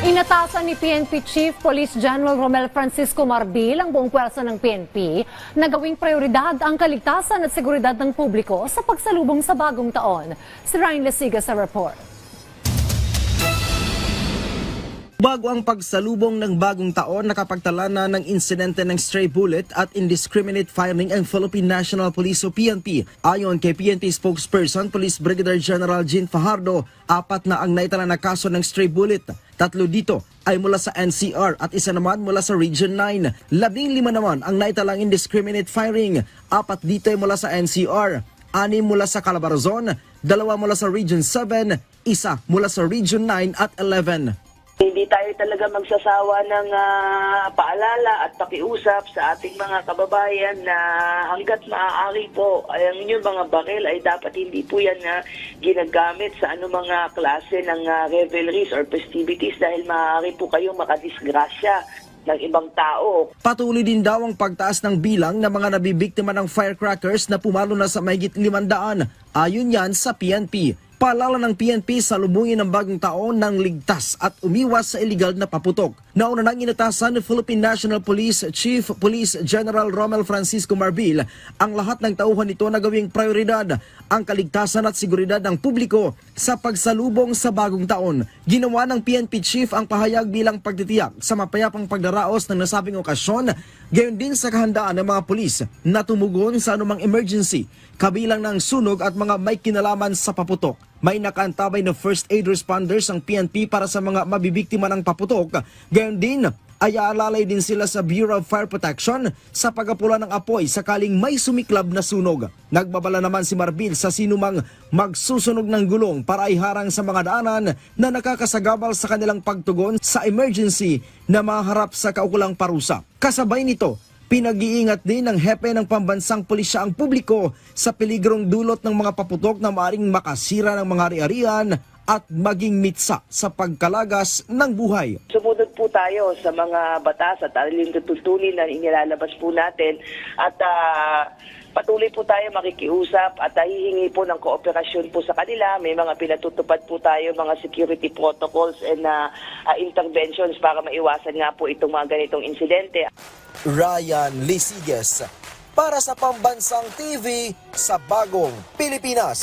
Inatasan ni PNP Chief Police General Romel Francisco Marbil ang buong pwersa ng PNP na gawing prioridad ang kaligtasan at seguridad ng publiko sa pagsalubong sa bagong taon. Si Ryan Lesiga sa report. Bago ang pagsalubong ng bagong taon, nakapagtala na ng insidente ng stray bullet at indiscriminate firing ang Philippine National Police o PNP. Ayon kay PNP spokesperson, Police Brigadier General Jean Fajardo, 4 na ang naitala na kaso ng stray bullet. 3 dito ay mula sa NCR at 1 naman mula sa Region 9. 15 naman ang naitalang indiscriminate firing. 4 dito ay mula sa NCR, 6 mula sa Calabarzon, 2 mula sa Region 7, 1 mula sa Region 9 at 11. Hindi tayo talaga magsasawa ng paalala at pakiusap sa ating mga kababayan na hanggat maaari po, ang inyong mga baril ay dapat hindi po yan ginagamit sa mga klase ng revelries or festivities dahil maaari po kayong makadisgrasya ng ibang tao. Patuloy din daw ang pagtaas ng bilang ng mga nabibiktima ng firecrackers na pumalo na sa mahigit 500. Ayon yan sa PNP. Paalala ng PNP sa lubungin ng bagong taon ng ligtas at umiwas sa iligal na paputok. Nauna nang inatasan ni Philippine National Police Chief Police General Romel Francisco Marbil ang lahat ng tauhan nito na gawing prioridad ang kaligtasan at seguridad ng publiko sa pagsalubong sa bagong taon. Ginawa ng PNP Chief ang pahayag bilang pagtitiyak sa mapayapang pagdaraos ng nasabing okasyon, gayon din sa kahandaan ng mga pulis na tumugon sa anumang emergency, kabilang ng sunog at mga may kinalaman sa paputok. May nakaantabay na first aid responders ang PNP para sa mga mabibiktima ng paputok. Gayon din ay aalalay din sila sa Bureau of Fire Protection sa pagapula ng apoy sakaling may sumiklab na sunog. Nagbabala naman si Marbil sa sinumang magsusunog ng gulong para iharang sa mga daanan na nakakasagabal sa kanilang pagtugon sa emergency na maharap sa kaukulang parusa. Kasabay nito, pinag-iingat din ng hepe ng pambansang pulisya ang publiko sa peligrong dulot ng mga paputok na maaaring makasira ng mga ari-arian at maging mitsa sa pagkalagas ng buhay. Sumunod po tayo sa mga batas at aling tututunin na inilalabas po natin at patuloy po tayo makikiusap at hihingi po ng kooperasyon po sa kanila. May mga pinatutupad po tayo, mga security protocols and interventions para maiwasan nga po itong mga ganitong insidente. Ryan Lesigas para sa Pambansang TV sa Bagong Pilipinas.